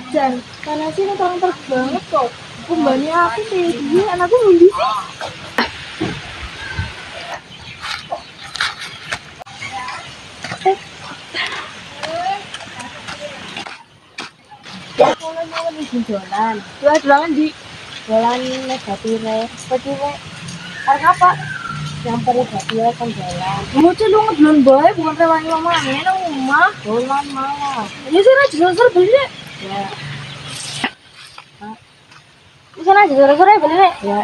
Dan karena sih terang banget kok. Kembali aku kayak gini, anakku mundi sih. Ya, mau nih jualan. Jualan di jualan negatire. Negatire. Harga apa? Yang perigatire kan jalan. Mau celung belum bae bukan rewangi mamane nang omah. Dolan malah. Ya sih ra jual beli deh. Ya. Di sana aja sore-sore beli deh. Ya.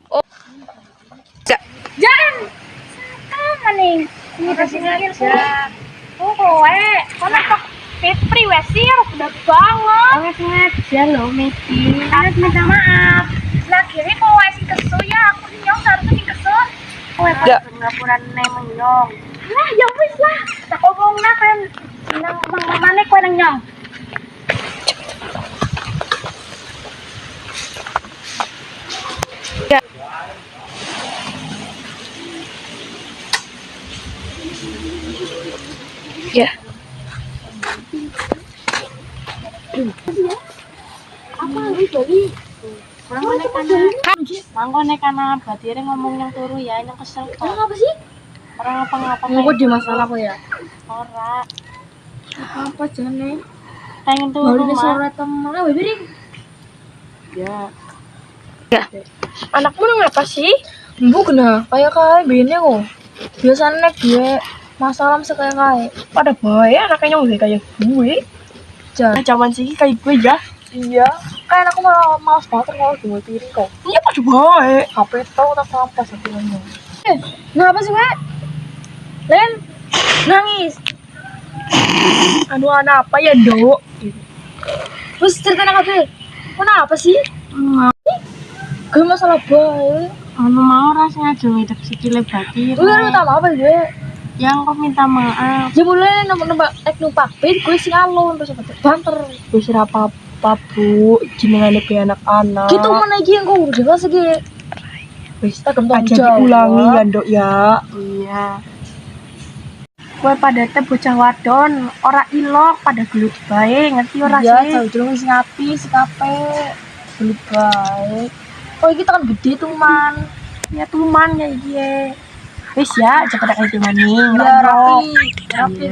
Oh. Jangan. Apa nih? Ini kasih aja. Oh, kowe. Kono kok Fitri wes sih udah banget. Kowe sengaja loh, Meki. Harus minta maaf. Lagi ini kowe sing kesu ya, aku nyong harus sing kesu. Kowe pas ngapuran menyong. Lah, ya wis lah. Tak omongna kan nang mamane kowe nang nyong. Ya. Ya. Apa wis bali? Mangkone karena batire ngomong yang turu ya, yang kesel kok. Apa sih? Orang apa-apa. Mau di masalah kok ya? Ora. Apa jane? Pengen turu mah. Sore temen wae piring. Ya. Ya. Anakmu ngapa sih? Bu kena kayak bene kok. Biasanya gue masalah sekaya kayak pada bae anaknya nyong kayak gue. Jangan zaman sih kayak gue ya. Iya, kayak aku malas banget kalau dua piring kok. Iya pada bae. HP tau tak sampah satu nyong. Kenapa sih, Mak? Len, nangis. Aduh, anak apa ya, Dok? Terus cerita nak apa? Kenapa sih? Gue masalah bae. Anu mau rasanya aja ngidap sikile batir. Udah minta maaf gue. Yang kok minta maaf. Ya boleh numpak bis gue sing alon terus banter. Gue sira apa-apa, Bu. Jenengane be anak-anak. Gitu mana iki yang kok udah segi. Wis tak gem aja ulangi ya, Nduk ya. Iya. Kowe pada teh bocah wadon, ora ilok pada gelut bae, ngerti ora sih? Ya, jauh-jauh wis ngapi sikape. Gelut bae. Oh iki kan gede tuman. Ya tuman ya iki. Wis ya, cepet aja maning. Ya rapi. Rapi.